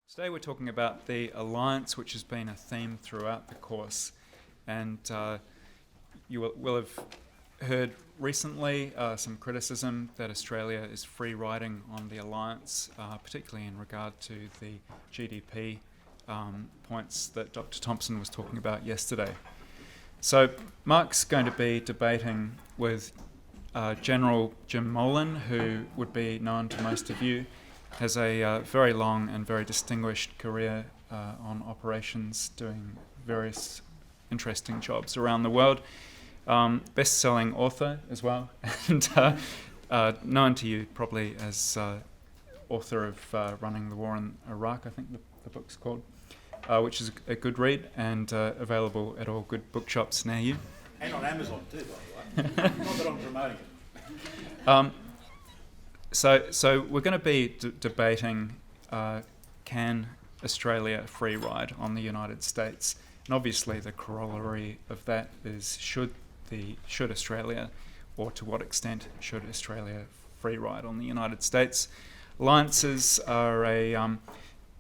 Today we're talking about the alliance, which has been a theme throughout the course, and you will have heard recently some criticism that Australia is free riding on the alliance, particularly in regard to the GDP points that Dr. Thompson was talking about yesterday. So Mark's going to be debating with General Jim Molan, who would be known to most of you, has a very long and very distinguished career on operations, doing various interesting jobs around the world. Best-selling author as well, and known to you probably as author of Running the War in Iraq, I think the book's called, which is a good read and available at all good bookshops near you. And on Amazon too, by the way. Not that I'm promoting it. So we're going to be debating can Australia free ride on the United States, and obviously the corollary of that is should Australia, or to what extent should Australia free ride on the United States. Alliances are a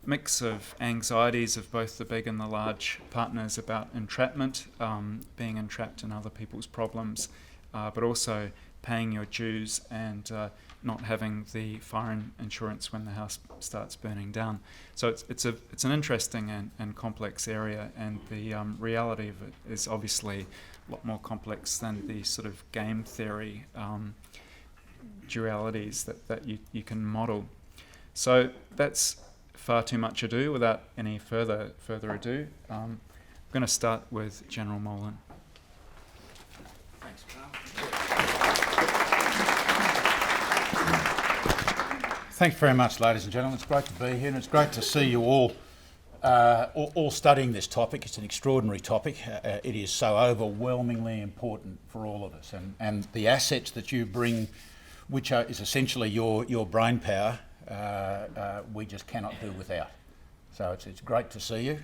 mix of anxieties of both the big and the large partners about entrapment, being entrapped in other people's problems, but also paying your dues and not having the fire insurance when the house starts burning down. So it's an interesting and complex area, and the reality of it is obviously a lot more complex than the sort of game theory dualities that you can model. So that's far too much ado. Without any further ado, I'm going to start with General Molan. Thanks, Carl. Thanks very much, ladies and gentlemen. It's great to be here, and it's great to see you all studying this topic. It's an extraordinary topic. It is so overwhelmingly important for all of us, and the assets that you bring, which is essentially your brain power, we just cannot do without. So it's great to see you.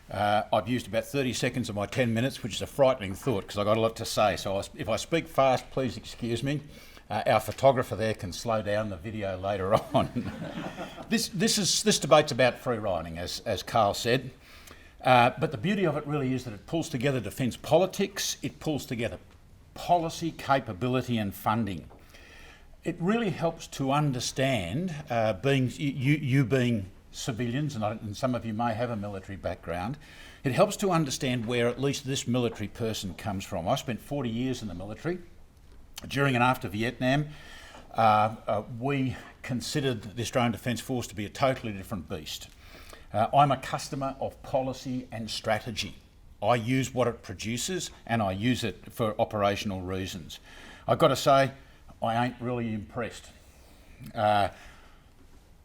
I've used about 30 seconds of my 10 minutes, which is a frightening thought because I've got a lot to say. So if I speak fast, please excuse me. Our photographer there can slow down the video later on. This debate's about free riding, as Carl said. But the beauty of it really is that it pulls together defence politics, it pulls together policy, capability and funding. It really helps to understand, being civilians, and some of you may have a military background, it helps to understand where at least this military person comes from. I spent 40 years in the military. During and after Vietnam, we considered the Australian Defence Force to be a totally different beast. I'm a customer of policy and strategy. I use what it produces and I use it for operational reasons. I've got to say, I ain't really impressed. The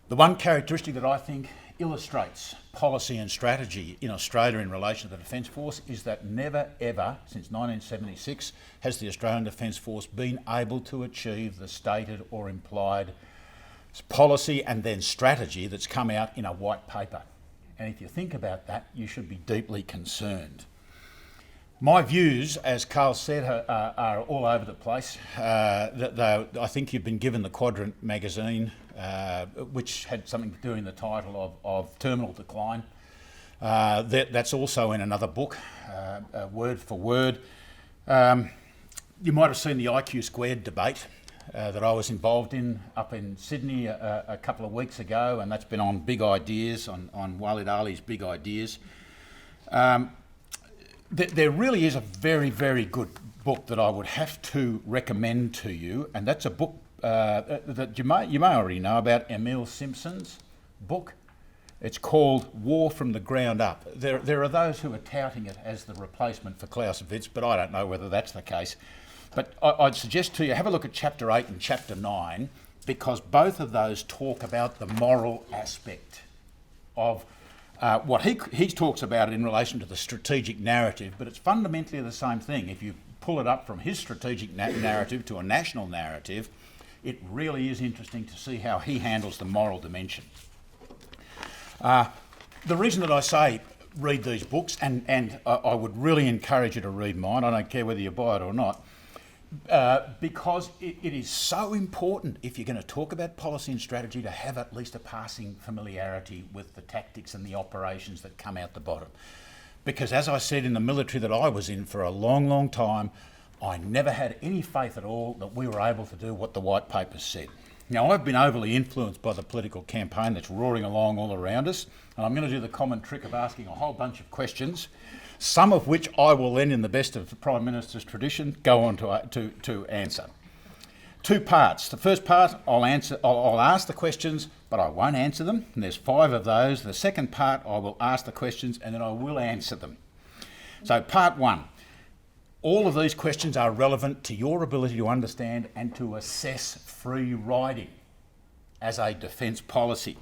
one characteristic that I think illustrates policy and strategy in Australia in relation to the Defence Force is that never ever, since 1976, has the Australian Defence Force been able to achieve the stated or implied policy and then strategy that's come out in a white paper. And if you think about that, you should be deeply concerned. My views, as Carl said, are all over the place. I think you've been given the Quadrant magazine, which had something to do in the title of Terminal Decline. That's also in another book, word for word. You might have seen the IQ Squared debate that I was involved in up in Sydney a couple of weeks ago, and that's been on big ideas, on Walid Ali's big ideas. There really is a very, very good book that I would have to recommend to you, and that's a book that you may already know about, Emile Simpson's book. It's called War from the Ground Up. There are those who are touting it as the replacement for Clausewitz, but I don't know whether that's the case. But I'd suggest to you, have a look at Chapter 8 and Chapter 9, because both of those talk about the moral aspect of what he talks about in relation to the strategic narrative, but it's fundamentally the same thing. If you pull it up from his strategic narrative to a national narrative, it really is interesting to see how he handles the moral dimension. The reason that I say read these books, and I would really encourage you to read mine, I don't care whether you buy it or not, because it is so important, if you're going to talk about policy and strategy, to have at least a passing familiarity with the tactics and the operations that come out the bottom. Because as I said, in the military that I was in for a long, long time, I never had any faith at all that we were able to do what the white papers said. Now, I've been overly influenced by the political campaign that's roaring along all around us, and I'm going to do the common trick of asking a whole bunch of questions, some of which I will then, in the best of the Prime Minister's tradition, go on to answer. Two parts. The first part, I'll ask the questions, but I won't answer them, and there's 5 of those. The second part, I will ask the questions, and then I will answer them. So part 1. All of these questions are relevant to your ability to understand and to assess free riding as a defence policy.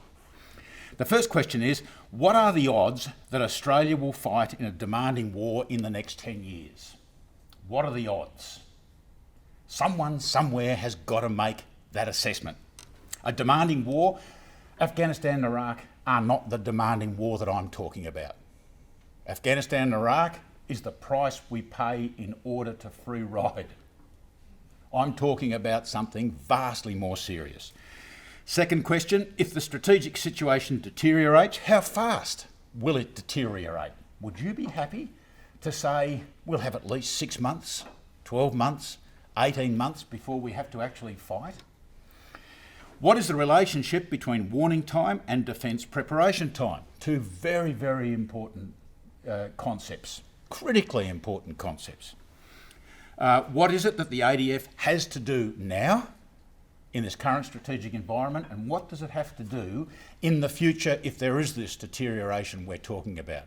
The first question is, what are the odds that Australia will fight in a demanding war in the next 10 years? What are the odds? Someone somewhere has got to make that assessment. A demanding war, Afghanistan and Iraq are not the demanding war that I'm talking about. Afghanistan and Iraq is the price we pay in order to free ride. I'm talking about something vastly more serious. Second question, if the strategic situation deteriorates, how fast will it deteriorate? Would you be happy to say we'll have at least 6 months, 12 months, 18 months before we have to actually fight? What is the relationship between warning time and defence preparation time? 2 very, very important concepts. Critically important concepts. What is it that the ADF has to do now in this current strategic environment, and what does it have to do in the future if there is this deterioration we're talking about?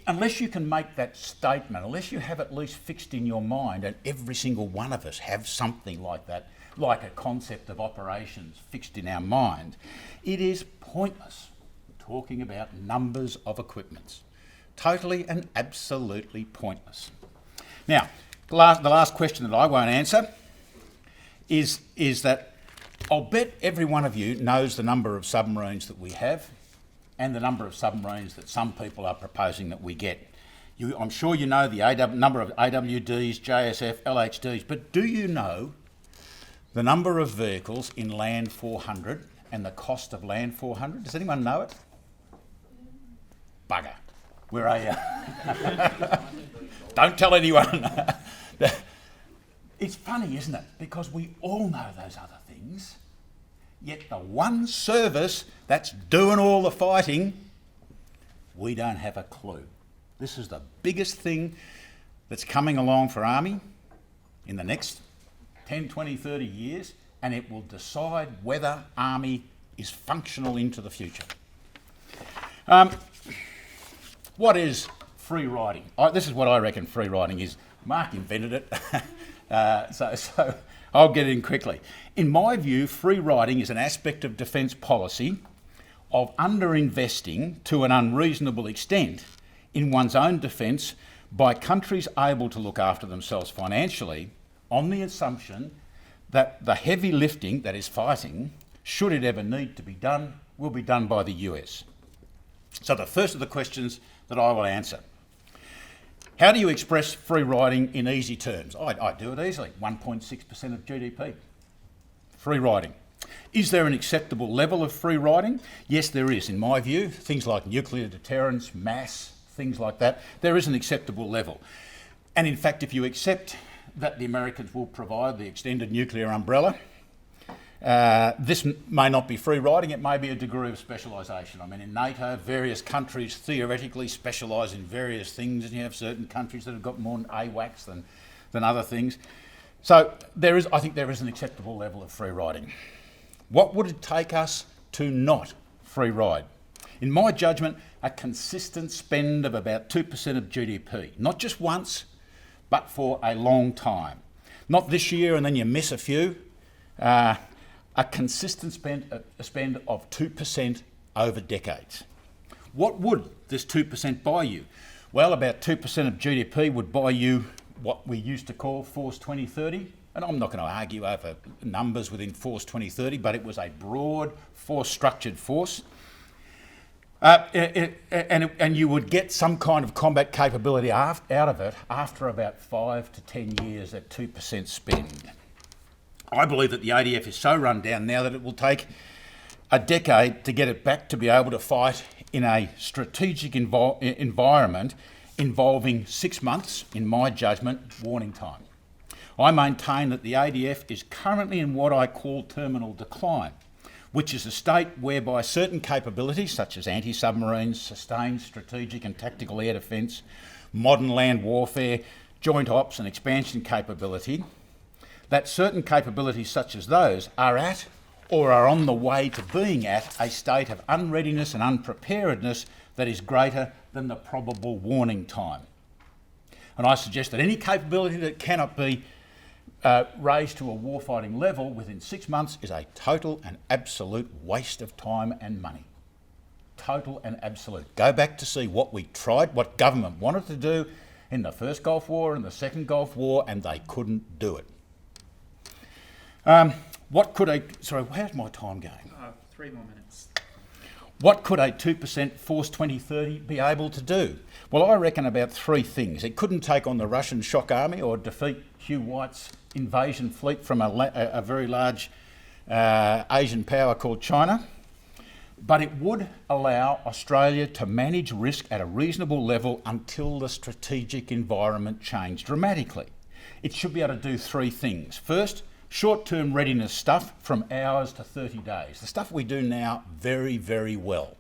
Unless you can make that statement, unless you have at least fixed in your mind, and every single one of us have something like that, like a concept of operations fixed in our mind, it is pointless talking about numbers of equipments. Totally and absolutely pointless. Now, the last question that I won't answer is that I'll bet every one of you knows the number of submarines that we have and the number of submarines that some people are proposing that we get. I'm sure you know the number of AWDs, JSF, LHDs, but do you know the number of vehicles in Land 400 and the cost of Land 400? Does anyone know it? Bugger. Where are you? Don't tell anyone. It's funny, isn't it? Because we all know those other things, yet the one service that's doing all the fighting, we don't have a clue. This is the biggest thing that's coming along for Army in the next 10, 20, 30 years, and it will decide whether Army is functional into the future. What is free riding? This is what I reckon free riding is. Mark invented it, so I'll get in quickly. In my view, free riding is an aspect of defence policy of underinvesting to an unreasonable extent in one's own defence by countries able to look after themselves financially on the assumption that the heavy lifting, that is fighting, should it ever need to be done, will be done by the US. So the first of the questions that I will answer. How do you express free riding in easy terms? I do it easily, 1.6% of GDP. Free riding. Is there an acceptable level of free riding? Yes, there is. In my view, things like nuclear deterrence, mass, things like that, there is an acceptable level. And in fact, if you accept that the Americans will provide the extended nuclear umbrella, this may not be free riding, it may be a degree of specialisation. I mean, in NATO, various countries theoretically specialise in various things, and you have certain countries that have got more AWACS than other things. So I think there is an acceptable level of free riding. What would it take us to not free ride? In my judgment, a consistent spend of about 2% of GDP, not just once, but for a long time. Not this year and then you miss a few. A consistent spend of 2% over decades. What would this 2% buy you? Well, about 2% of GDP would buy you what we used to call Force 2030. And I'm not going to argue over numbers within Force 2030, but it was a broad, force-structured force. And you would get some kind of combat capability out of it after about 5 to 10 years at 2% spend. I believe that the ADF is so run down now that it will take a decade to get it back to be able to fight in a strategic environment involving 6 months, in my judgment, warning time. I maintain that the ADF is currently in what I call terminal decline, which is a state whereby certain capabilities such as anti-submarines, sustained strategic and tactical air defence, modern land warfare, joint ops and expansion capability, that certain capabilities such as those are at or are on the way to being at a state of unreadiness and unpreparedness that is greater than the probable warning time. And I suggest that any capability that cannot be raised to a warfighting level within 6 months is a total and absolute waste of time and money. Total and absolute. Go back to see what we tried, what government wanted to do in the first Gulf War and the second Gulf War, and they couldn't do it. How's my time going? 3 more minutes. What could a 2% Force 2030 be able to do? Well, I reckon about 3 things. It couldn't take on the Russian shock army or defeat Hugh White's invasion fleet from a very large Asian power called China. But it would allow Australia to manage risk at a reasonable level until the strategic environment changed dramatically. It should be able to do 3 things. First, short-term readiness stuff from hours to 30 days. The stuff we do now very, very well.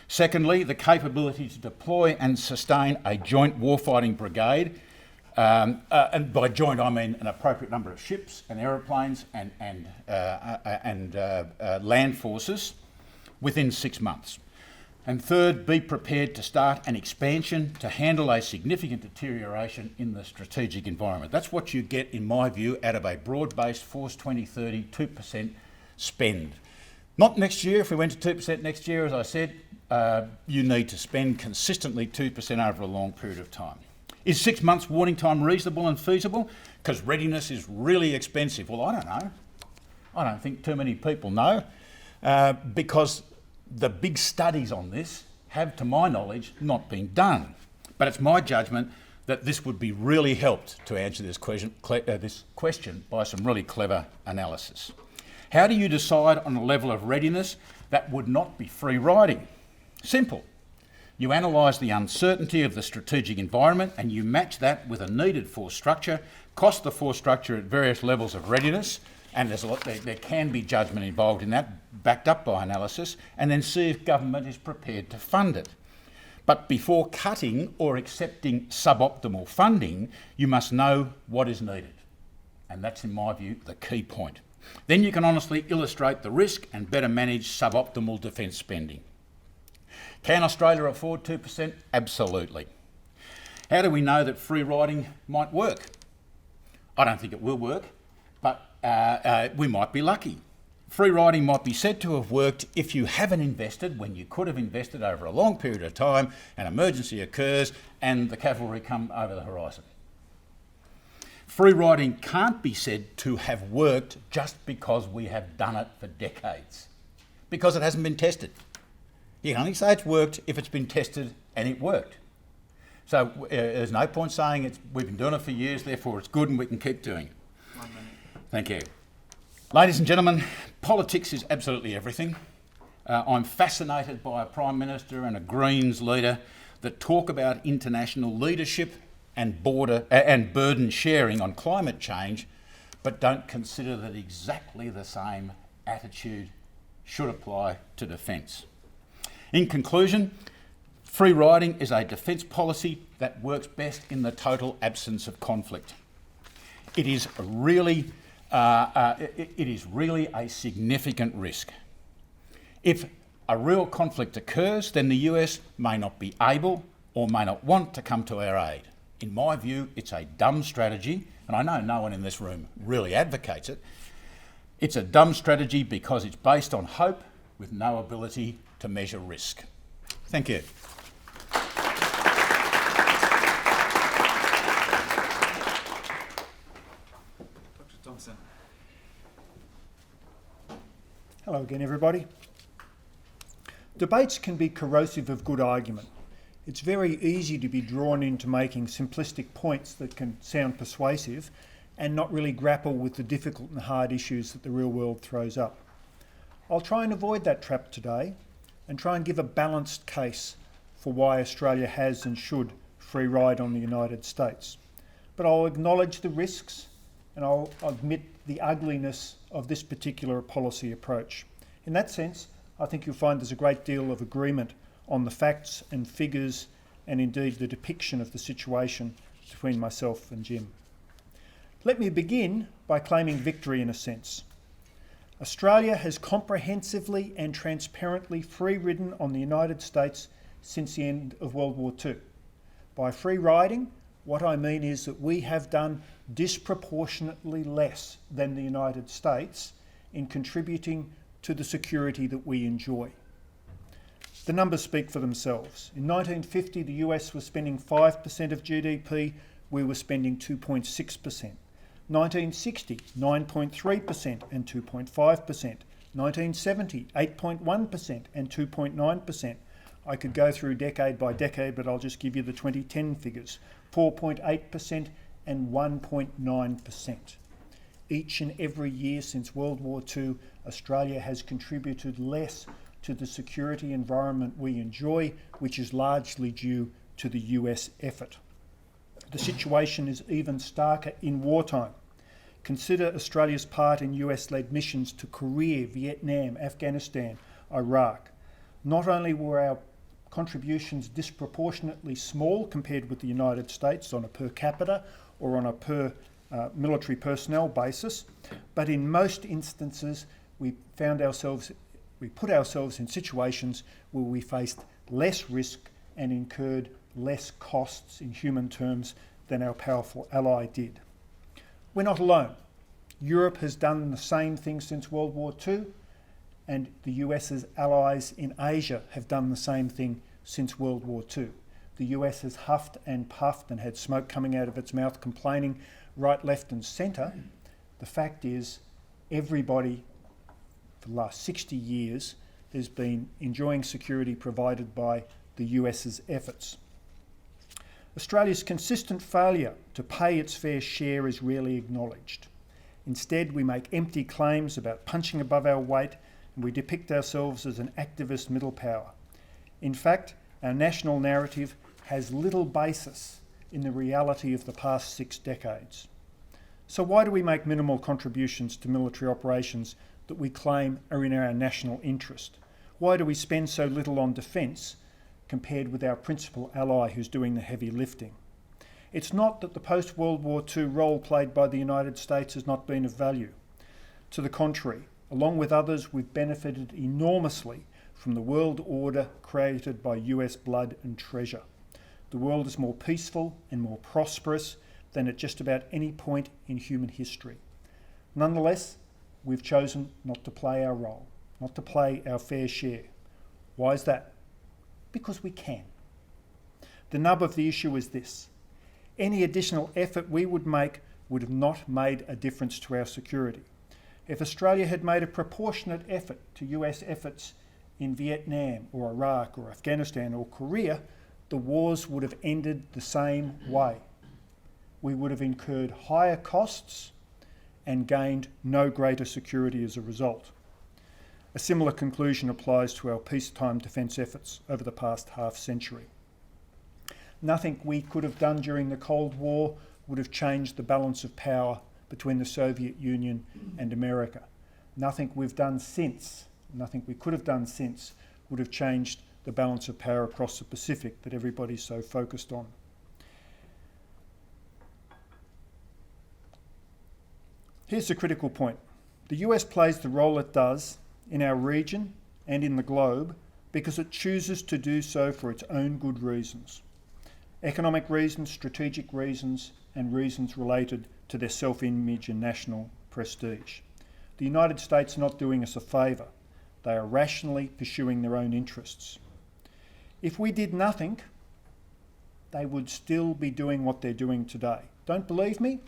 Secondly, the capability to deploy and sustain a joint warfighting brigade. And by joint, I mean an appropriate number of ships and aeroplanes and land forces within 6 months. And third, be prepared to start an expansion to handle a significant deterioration in the strategic environment. That's what you get, in my view, out of a broad-based Force 2030 2% spend. Not next year. If we went to 2% next year, as I said, you need to spend consistently 2% over a long period of time. Is 6 months warning time reasonable and feasible? Because readiness is really expensive. Well, I don't know. I don't think too many people know, because the big studies on this have, to my knowledge, not been done. But it's my judgment that this would be really helped to answer this question by some really clever analysis. How do you decide on a level of readiness that would not be free riding? Simple. You analyse the uncertainty of the strategic environment and you match that with a needed force structure, cost the force structure at various levels of readiness, and there can be judgment involved in that, backed up by analysis, and then see if government is prepared to fund it. But before cutting or accepting suboptimal funding, you must know what is needed. And that's, in my view, the key point. Then you can honestly illustrate the risk and better manage suboptimal defence spending. Can Australia afford 2%? Absolutely. How do we know that free riding might work? I don't think it will work, but we might be lucky. Free riding might be said to have worked if you haven't invested when you could have invested over a long period of time, an emergency occurs and the cavalry come over the horizon. Free riding can't be said to have worked just because we have done it for decades, because it hasn't been tested. You can only say it's worked if it's been tested and it worked. So there's no point saying we've been doing it for years, therefore it's good and we can keep doing it. 1 minute. Thank you. Ladies and gentlemen, politics is absolutely everything. I'm fascinated by a Prime Minister and a Greens leader that talk about international leadership and burden sharing on climate change, but don't consider that exactly the same attitude should apply to defence. In conclusion, free riding is a defence policy that works best in the total absence of conflict. It is really a significant risk. If a real conflict occurs, then the US may not be able or may not want to come to our aid. In my view, it's a dumb strategy, and I know no one in this room really advocates it. It's a dumb strategy because it's based on hope with no ability to measure risk. Thank you. Dr. Thompson. Hello again, everybody. Debates can be corrosive of good argument. It's very easy to be drawn into making simplistic points that can sound persuasive and not really grapple with the difficult and hard issues that the real world throws up. I'll try and avoid that trap today and try and give a balanced case for why Australia has and should free ride on the United States. But I'll acknowledge the risks and I'll admit the ugliness of this particular policy approach. In that sense, I think you'll find there's a great deal of agreement on the facts and figures and indeed the depiction of the situation between myself and Jim. Let me begin by claiming victory in a sense. Australia has comprehensively and transparently free-ridden on the United States since the end of World War II. By free riding, what I mean is that we have done disproportionately less than the United States in contributing to the security that we enjoy. The numbers speak for themselves. In 1950, the US was spending 5% of GDP, we were spending 2.6%. 1960, 9.3% and 2.5%. 1970, 8.1% and 2.9%. I could go through decade by decade, but I'll just give you the 2010 figures. 4.8% and 1.9%. Each and every year since World War II, Australia has contributed less to the security environment we enjoy, which is largely due to the US effort. The situation is even starker in wartime. Consider Australia's part in US-led missions to Korea, Vietnam, Afghanistan, Iraq. Not only were our contributions disproportionately small compared with the United States on a per capita or on a per military personnel basis, but in most instances we put ourselves in situations where we faced less risk and incurred less costs in human terms than our powerful ally did. We're not alone. Europe has done the same thing since World War II, and the US's allies in Asia have done the same thing since World War II. The US has huffed and puffed and had smoke coming out of its mouth complaining right, left and centre. The fact is, everybody for the last 60 years has been enjoying security provided by the US's efforts. Australia's consistent failure to pay its fair share is rarely acknowledged. Instead, we make empty claims about punching above our weight and we depict ourselves as an activist middle power. In fact, our national narrative has little basis in the reality of the past 6 decades. So why do we make minimal contributions to military operations that we claim are in our national interest? Why do we spend so little on defence compared with our principal ally who's doing the heavy lifting? It's not that the post-World War II role played by the United States has not been of value. To the contrary, along with others, we've benefited enormously from the world order created by US blood and treasure. The world is more peaceful and more prosperous than at just about any point in human history. Nonetheless, we've chosen not to play our role, not to play our fair share. Why is that? Because we can. The nub of the issue is this: any additional effort we would make would have not made a difference to our security. If Australia had made a proportionate effort to US efforts in Vietnam or Iraq or Afghanistan or Korea, the wars would have ended the same way. We would have incurred higher costs and gained no greater security as a result. A similar conclusion applies to our peacetime defence efforts over the past half century. Nothing we could have done during the Cold War would have changed the balance of power between the Soviet Union and America. Nothing we've done since, nothing we could have done since, would have changed the balance of power across the Pacific that everybody's so focused on. Here's the critical point. The US plays the role it does in our region and in the globe because it chooses to do so for its own good reasons. Economic reasons, strategic reasons, and reasons related to their self-image and national prestige. The United States are not doing us a favour. They are rationally pursuing their own interests. If we did nothing, they would still be doing what they're doing today. Don't believe me?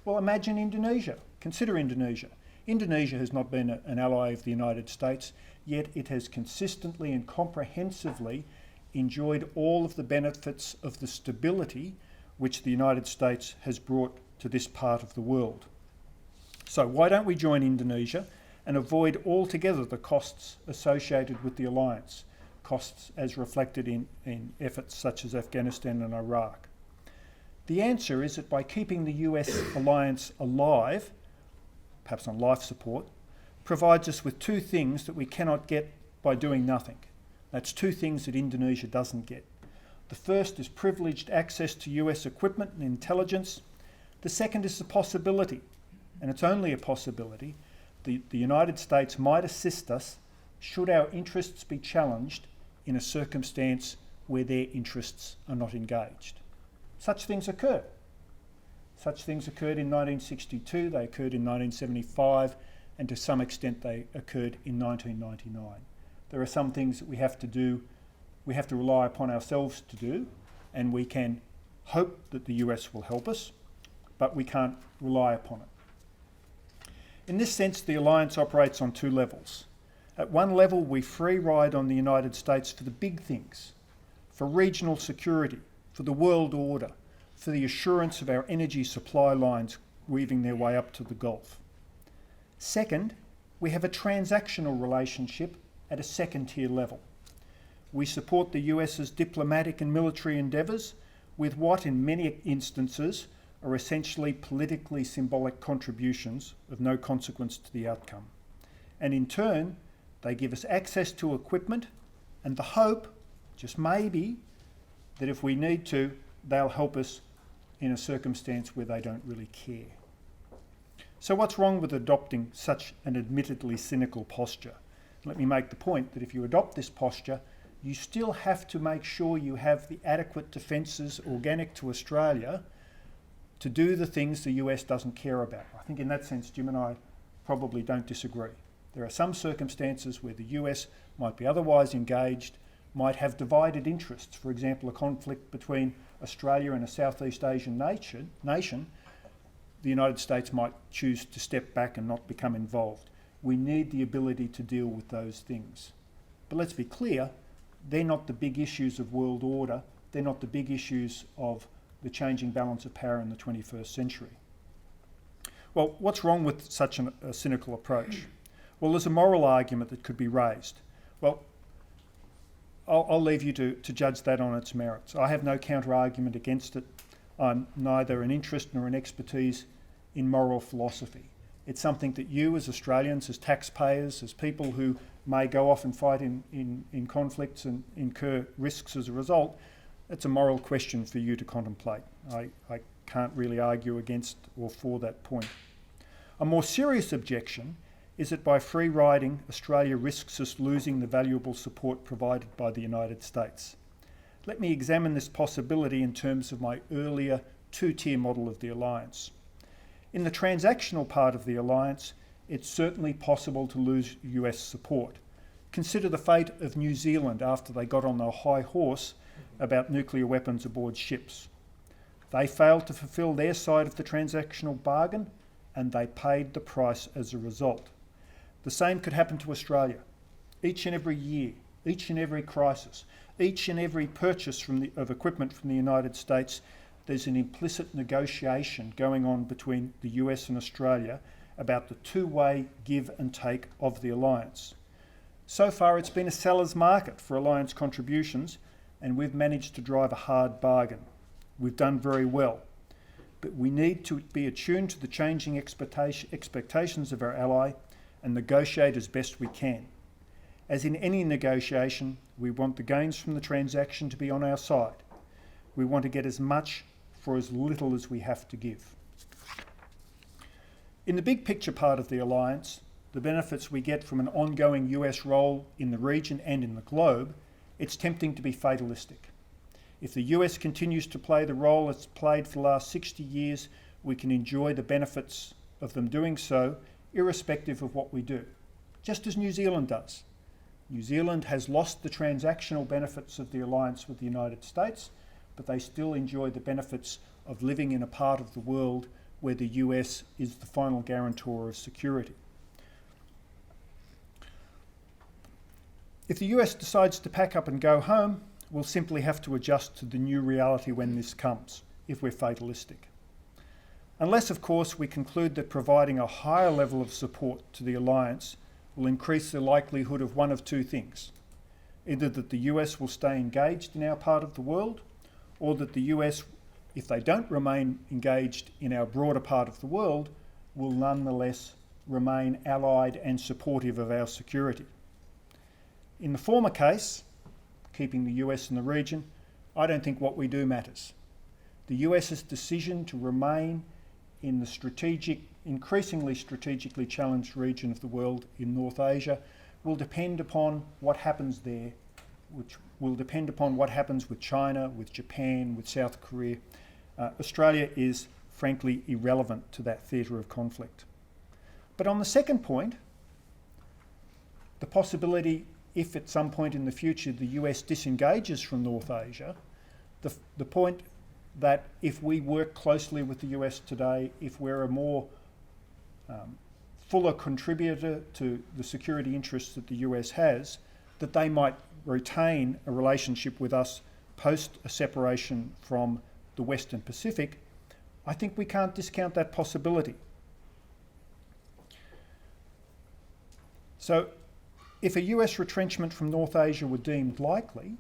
Well, imagine Indonesia. Consider Indonesia. Indonesia has not been an ally of the United States, yet it has consistently and comprehensively enjoyed all of the benefits of the stability which the United States has brought to this part of the world. So why don't we join Indonesia and avoid altogether the costs associated with the alliance, costs as reflected in efforts such as Afghanistan and Iraq? The answer is that by keeping the US alliance alive, perhaps on life support, provides us with two things that we cannot get by doing nothing. That's two things that Indonesia doesn't get. The first is privileged access to US equipment and intelligence. The second is the possibility, and it's only a possibility, the United States might assist us should our interests be challenged in a circumstance where their interests are not engaged. Such things occur. Such things occurred in 1962, they occurred in 1975, and to some extent they occurred in 1999. There are some things that we have to do, we have to rely upon ourselves to do, and we can hope that the US will help us, but we can't rely upon it. In this sense, the alliance operates on two levels. At one level, we free ride on the United States for the big things, for regional security, for the world order, for the assurance of our energy supply lines weaving their way up to the Gulf. Second, we have a transactional relationship at a second-tier level. We support the US's diplomatic and military endeavours with what, in many instances, are essentially politically symbolic contributions of no consequence to the outcome. And in turn, they give us access to equipment and the hope, just maybe, that if we need to, they'll help us in a circumstance where they don't really care. So what's wrong with adopting such an admittedly cynical posture? Let me make the point that if you adopt this posture, you still have to make sure you have the adequate defences organic to Australia to do the things the US doesn't care about. I think in that sense, Jim and I probably don't disagree. There are some circumstances where the US might be otherwise engaged, might have divided interests. For example, a conflict between Australia and a Southeast Asian nation, the United States might choose to step back and not become involved. We need the ability to deal with those things. But let's be clear, they're not the big issues of world order. They're not the big issues of the changing balance of power in the 21st century. Well, what's wrong with such a cynical approach? Well, there's a moral argument that could be raised. Well, I'll leave you to judge that on its merits. I have no counter-argument against it. I'm neither an interest nor an expertise in moral philosophy. It's something that you as Australians, as taxpayers, as people who may go off and fight in conflicts and incur risks as a result, it's a moral question for you to contemplate. I can't really argue against or for that point. A more serious objection is that by free riding, Australia risks us losing the valuable support provided by the United States. Let me examine this possibility in terms of my earlier two-tier model of the alliance. In the transactional part of the alliance, it's certainly possible to lose US support. Consider the fate of New Zealand after they got on their high horse about nuclear weapons aboard ships. They failed to fulfil their side of the transactional bargain, and they paid the price as a result. The same could happen to Australia. Each and every year, each and every crisis, each and every purchase of equipment from the United States, there's an implicit negotiation going on between the US and Australia about the two-way give and take of the alliance. So far, it's been a seller's market for alliance contributions, and we've managed to drive a hard bargain. We've done very well. But we need to be attuned to the changing expectations of our ally and negotiate as best we can. As in any negotiation, we want the gains from the transaction to be on our side. We want to get as much for as little as we have to give. In the big picture part of the alliance, the benefits we get from an ongoing US role in the region and in the globe, it's tempting to be fatalistic. If the US continues to play the role it's played for the last 60 years, we can enjoy the benefits of them doing so, irrespective of what we do, just as New Zealand does. New Zealand has lost the transactional benefits of the alliance with the United States, but they still enjoy the benefits of living in a part of the world where the US is the final guarantor of security. If the US decides to pack up and go home, we'll simply have to adjust to the new reality when this comes, if we're fatalistic. Unless, of course, we conclude that providing a higher level of support to the alliance will increase the likelihood of one of two things. Either that the US will stay engaged in our part of the world, or that the US, if they don't remain engaged in our broader part of the world, will nonetheless remain allied and supportive of our security. In the former case, keeping the US in the region, I don't think what we do matters. The US's decision to remain in the increasingly strategically challenged region of the world in North Asia will depend upon what happens there, which will depend upon what happens with China, with Japan, with South Korea. Australia is frankly irrelevant to that theatre of conflict. But on the second point, the possibility, if at some point in the future the US disengages from North Asia, the point that if we work closely with the US today, if we're a more fuller contributor to the security interests that the US has, that they might retain a relationship with us post a separation from the Western Pacific, I think we can't discount that possibility. So if a US retrenchment from North Asia were deemed likely,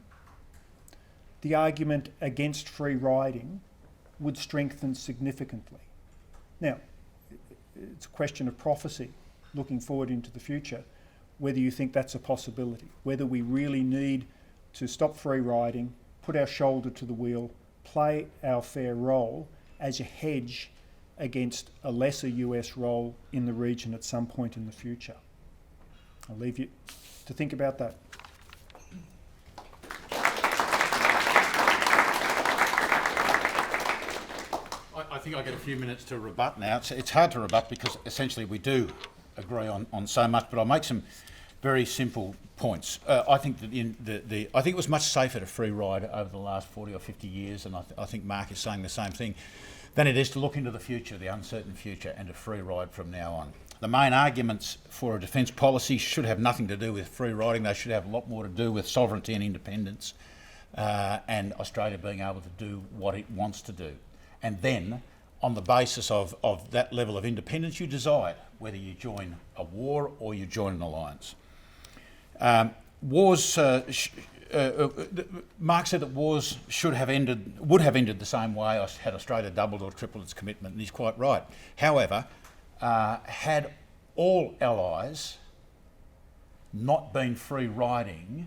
the argument against free riding would strengthen significantly. Now, it's a question of prophecy, looking forward into the future, whether you think that's a possibility, whether we really need to stop free riding, put our shoulder to the wheel, play our fair role as a hedge against a lesser US role in the region at some point in the future. I'll leave you to think about that. I think I get a few minutes to rebut now. It's hard to rebut because essentially we do agree on so much, but I'll make some very simple points. I think that I think it was much safer to free ride over the last 40 or 50 years, and I think Mark is saying the same thing, than it is to look into the future, the uncertain future, and to free ride from now on. The main arguments for a defence policy should have nothing to do with free riding. They should have a lot more to do with sovereignty and independence, and Australia being able to do what it wants to do. And then, on the basis of that level of independence, you decide whether you join a war or you join an alliance. Mark said that wars would have ended the same way had Australia doubled or tripled its commitment, and he's quite right. However, had all allies not been free riding,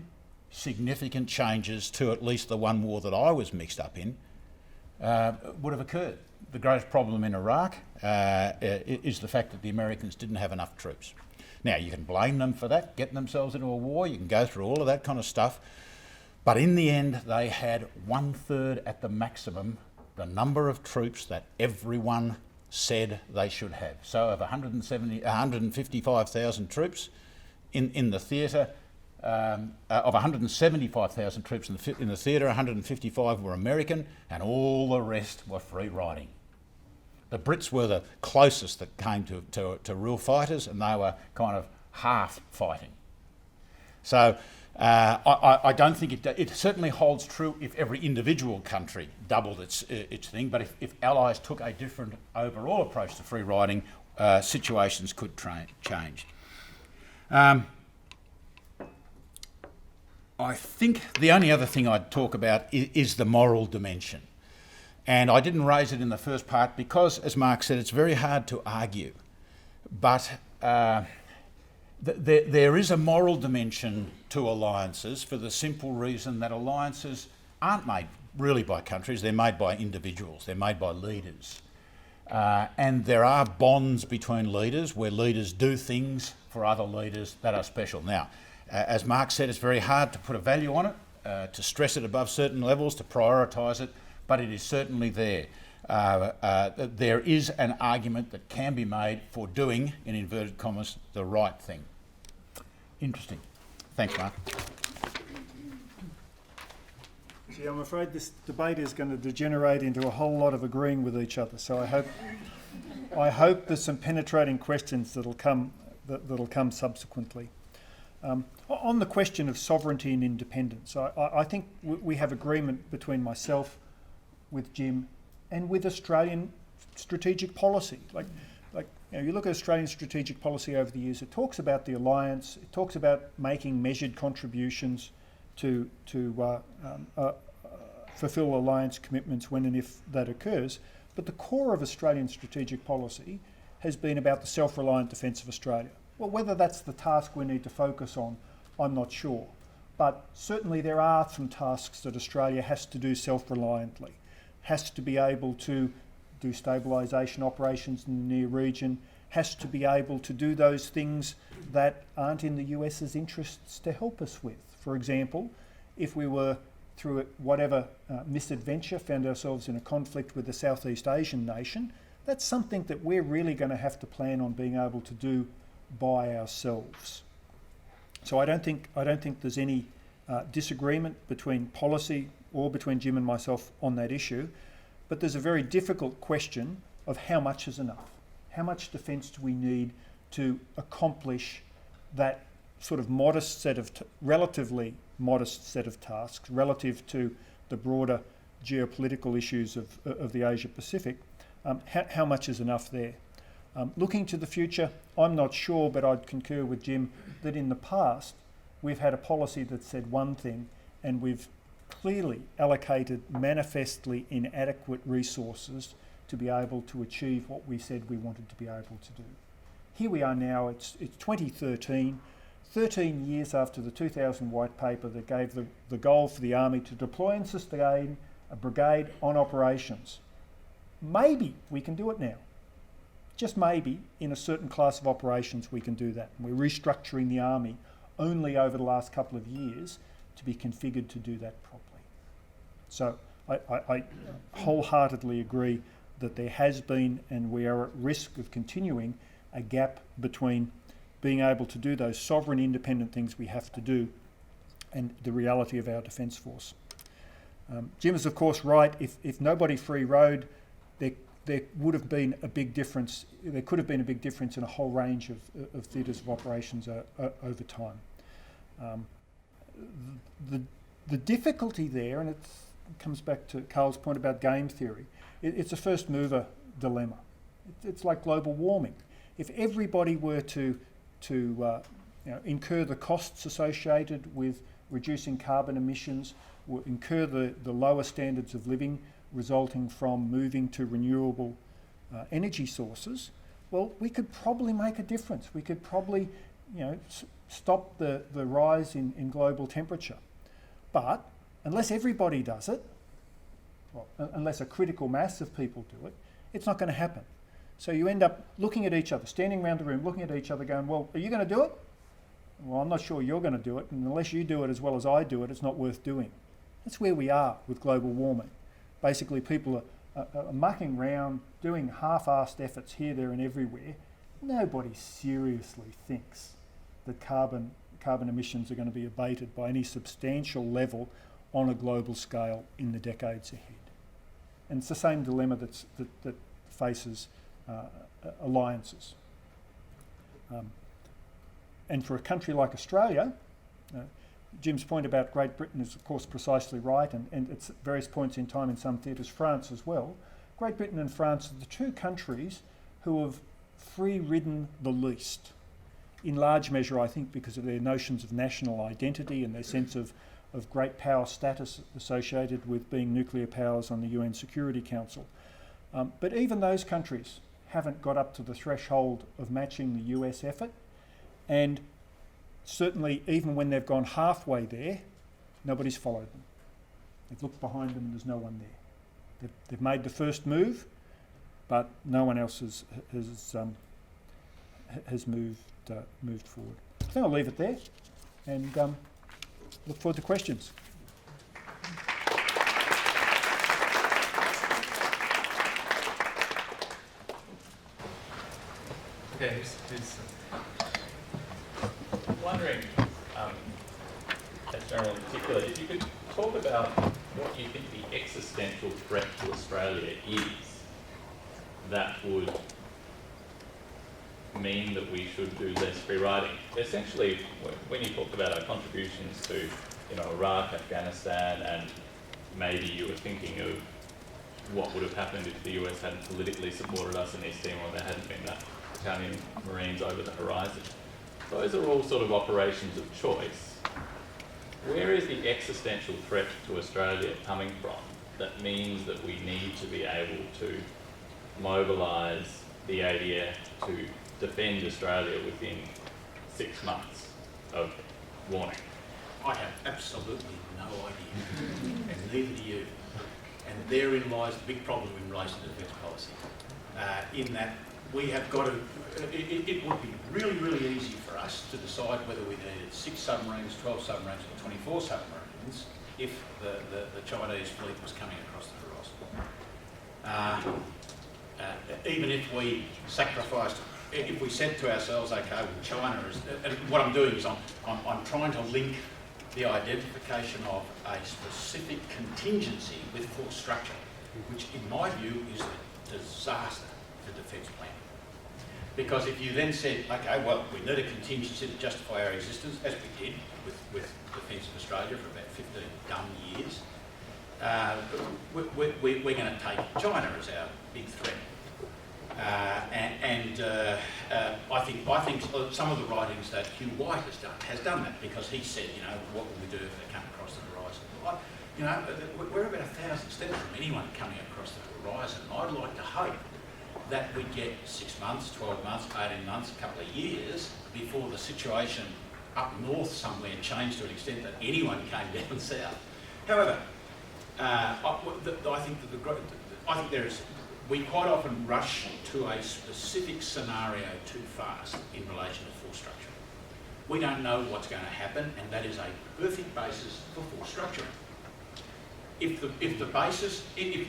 significant changes to at least the one war that I was mixed up in would have occurred. The greatest problem in Iraq is the fact that the Americans didn't have enough troops. Now, you can blame them for that, getting themselves into a war, you can go through all of that kind of stuff, but in the end they had 1/3 at the maximum the number of troops that everyone said they should have. So of 155,000 troops in the theatre, of 175,000 troops in the theatre, 155 were American, and all the rest were free riding. The Brits were the closest that came to real fighters, and they were kind of half fighting. So I don't think it certainly holds true if every individual country doubled its thing, but if allies took a different overall approach to free riding, situations could change. I think the only other thing I'd talk about is the moral dimension. And I didn't raise it in the first part because, as Mark said, it's very hard to argue. But there is a moral dimension to alliances for the simple reason that alliances aren't made really by countries, they're made by individuals, they're made by leaders. And there are bonds between leaders where leaders do things for other leaders that are special. Now, as Mark said, it's very hard to put a value on it, to stress it above certain levels, to prioritise it, but it is certainly there. There is an argument that can be made for doing, in inverted commas, the right thing. Interesting. Thanks, Mark. See, I'm afraid this debate is going to degenerate into a whole lot of agreeing with each other. So I hope there's some penetrating questions that'll come subsequently. On the question of sovereignty and independence, I think we have agreement between myself, with Jim, and with Australian strategic policy. You look at Australian strategic policy over the years, it talks about the alliance, it talks about making measured contributions to fulfil alliance commitments when and if that occurs. But the core of Australian strategic policy has been about the self-reliant defence of Australia. Well, whether that's the task we need to focus on, I'm not sure. But certainly there are some tasks that Australia has to do self-reliantly, has to be able to do stabilisation operations in the near region, has to be able to do those things that aren't in the US's interests to help us with. For example, if we were, through whatever misadventure, found ourselves in a conflict with a Southeast Asian nation, that's something that we're really going to have to plan on being able to do by ourselves. So I don't think there's any disagreement between policy or between Jim and myself on that issue, but there's a very difficult question of how much is enough. How much defence do we need to accomplish that sort of modest set of, relatively modest set of tasks relative to the broader geopolitical issues of the Asia Pacific? How much is enough there? Looking to the future, I'm not sure, but I'd concur with Jim that in the past we've had a policy that said one thing and we've clearly allocated manifestly inadequate resources to be able to achieve what we said we wanted to be able to do. Here we are now, it's 2013, 13 years after the 2000 White Paper that gave the goal for the Army to deploy and sustain a brigade on operations. Maybe we can do it now. Just maybe, in a certain class of operations we can do that. And we're restructuring the Army only over the last couple of years to be configured to do that properly. So I wholeheartedly agree that there has been, and we are at risk of continuing, a gap between being able to do those sovereign independent things we have to do and the reality of our Defence Force. Jim is of course right. If nobody free rode, there would have been a big difference. There could have been a big difference in a whole range of theatres of operations over time. The difficulty there, and it comes back to Carl's point about game theory, it's a first mover dilemma. It's like global warming. If everybody were to incur the costs associated with reducing carbon emissions, incur the lower standards of living resulting from moving to renewable energy sources, well, we could probably make a difference. We could probably, stop the rise in global temperature. But unless everybody does it, well, unless a critical mass of people do it, it's not going to happen. So you end up looking at each other, standing around the room, looking at each other going, well, are you going to do it? Well, I'm not sure you're going to do it, and unless you do it as well as I do it, it's not worth doing. That's where we are with global warming. Basically, people are mucking around, doing half-assed efforts here, there and everywhere. Nobody seriously thinks that carbon emissions are going to be abated by any substantial level on a global scale in the decades ahead. And it's the same dilemma that faces alliances. And for a country like Australia, Jim's point about Great Britain is of course precisely right, and at various points in time in some theatres, France as well. Great Britain and France are the two countries who have free-ridden the least, in large measure I think because of their notions of national identity and their sense of great power status associated with being nuclear powers on the UN Security Council. But even those countries haven't got up to the threshold of matching the US effort, and certainly even when they've gone halfway there, nobody's followed them. They've looked behind them and there's no one there. They've made the first move, but no one else has moved forward. I think I'll leave it there and look forward to questions. Okay, who's wondering, as General in particular, if you could talk about what you think the existential threat to Australia is that would mean that we should do less free riding? Essentially, when you talked about our contributions to, Iraq, Afghanistan, and maybe you were thinking of what would have happened if the US hadn't politically supported us in East Timor, there hadn't been that Italian Marines over the horizon. Those are all sort of operations of choice. Where is the existential threat to Australia coming from that means that we need to be able to mobilise the ADF to defend Australia within 6 months of warning? I have absolutely no idea, and neither do you. And therein lies the big problem in relation to defence policy, in that we have got to, it would be really, really easy for us to decide whether we needed 6 submarines, 12 submarines or 24 submarines if the Chinese fleet was coming across the horizon. Even if we sacrificed, if we said to ourselves, okay, well, China is, and what I'm doing is I'm trying to link the identification of a specific contingency with force structure, which in my view is a disaster for defence planning. Because if you then said, okay, well, we need a contingency to justify our existence, as we did with Defence of Australia for about 15 dumb years, we're going to take China as our big threat. I think some of the writings that Hugh White has done that, because he said, what will we do if they come across the horizon? We're about 1,000 steps from anyone coming across the horizon. I'd like to hope that we get 6 months, 12 months, 18 months, a couple of years before the situation up north somewhere changed to an extent that anyone came down south. However, I think there is. We quite often rush to a specific scenario too fast in relation to force structure. We don't know what's going to happen, and that is a perfect basis for force structure. If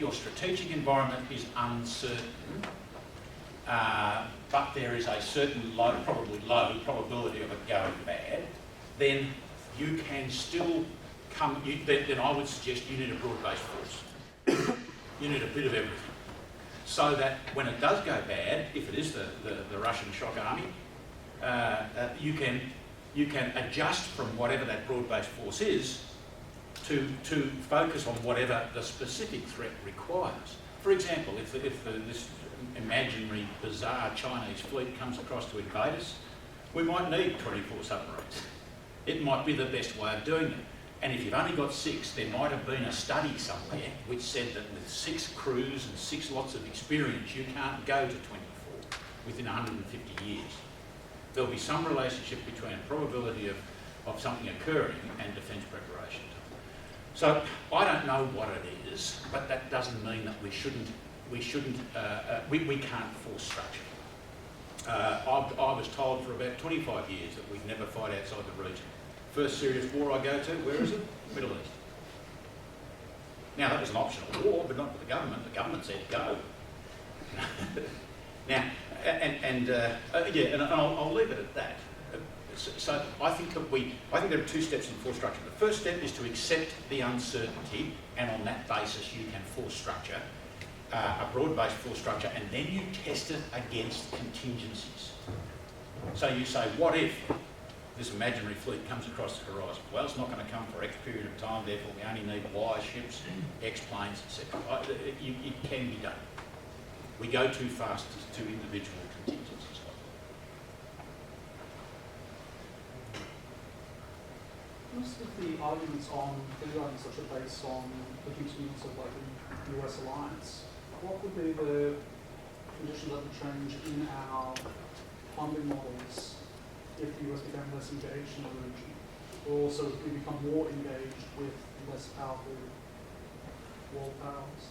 your strategic environment is uncertain, but there is a certain probably low probability of it going bad, then you can still come. Then I would suggest you need a broad-based force. You need a bit of everything, so that when it does go bad, if it is the Russian shock army, you can adjust from whatever that broad-based force is to focus on whatever the specific threat requires. For example, if this imaginary, bizarre Chinese fleet comes across to invade us, we might need 24 submarines. It might be the best way of doing it. And if you've only got 6, there might have been a study somewhere which said that with 6 crews and 6 lots of experience, you can't go to 24 within 150 years. There'll be some relationship between probability of something occurring and defence preparation. So I don't know what it is, but that doesn't mean that we can't force structure. I was told for about 25 years that we'd never fight outside the region. First serious war I go to, where is it? Middle East. Now that was an optional war, but not for the government. The government said go. Now, and I'll leave it at that. So I think there are 2 steps in force structure. The first step is to accept the uncertainty, and on that basis you can force structure, a broad-based force structure, and then you test it against contingencies. So you say, what if this imaginary fleet comes across the horizon? Well, it's not going to come for X period of time, therefore we only need Y ships, X planes, etc. It can be done. We go too fast to individual contingencies. Most of the arguments on free riding such are based on the continuance of like the US alliance. What would be the conditions that would change in our funding models if the US became less engaged in the region, or also if we become more engaged with less powerful world powers?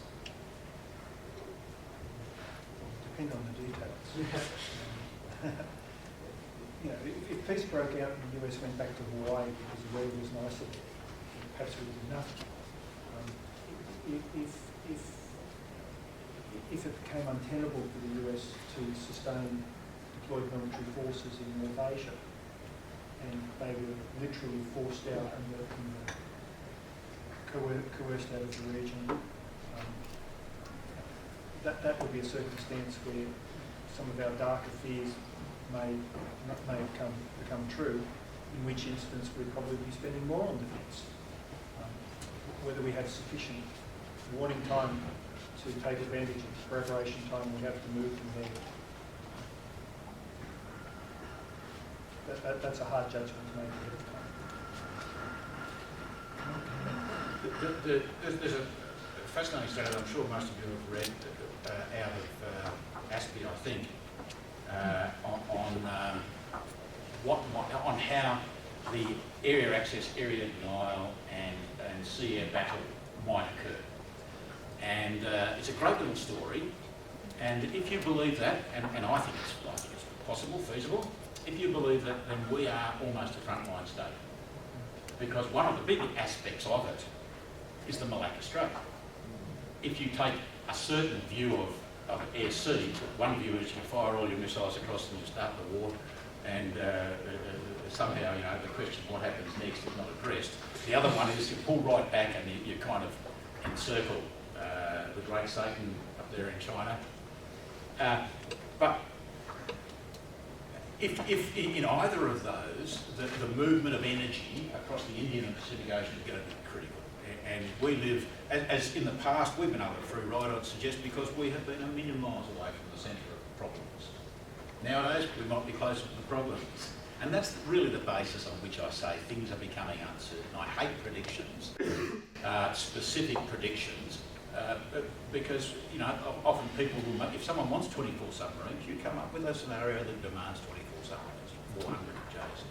Depend on the details. Yeah. If peace broke out and the US went back to Hawaii because the weather was nicer, perhaps we would do nothing. If it became untenable for the US to sustain deployed military forces in North Asia, and they were literally forced out and coerced out of the region, that would be a circumstance where some of our darker fears may become true, in which instance we'd probably be spending more on defence. Whether we have sufficient warning time to take advantage of the preparation time we have to move from there. That's a hard judgment to make ahead of time. There's a fascinating study that I'm sure most of you have read out of ASPI, I think, on how the area access, area denial and sea air battle might occur. And it's a great little story, and if you believe that, and I think it's possible, feasible, if you believe that, then we are almost a frontline state. Because one of the big aspects of it is the Malacca Strait. If you take a certain view of air sea, one view is you fire all your missiles across and you start the war, and somehow, the question what happens next is not addressed. The other one is you pull right back and you kind of encircle the Great Satan up there in China. But if in either of those, the movement of energy across the Indian and Pacific Ocean is going to be critical. And we live, as in the past, we've been able to free ride, I'd suggest, because we have been 1 million miles away from the centre of problems. Nowadays, we might be closer to the problems. And that's really the basis on which I say things are becoming uncertain. I hate predictions, specific predictions, because, often people will make, if someone wants 24 submarines, you come up with a scenario that demands 24 submarines, 400 Js.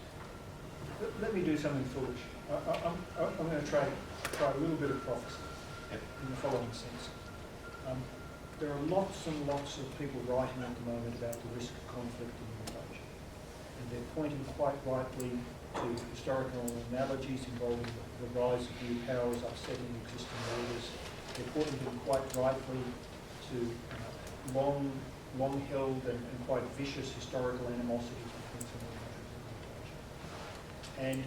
Let me do something foolish. I'm going to try a little bit of prophecy in the following sense. There are lots and lots of people writing at the moment about the risk of conflict in the Asia. And they're pointing quite rightly to historical analogies involving the rise of new powers upsetting existing orders. They're pointing quite rightly to long-held and quite vicious historical animosity between some of the countries in Asia. And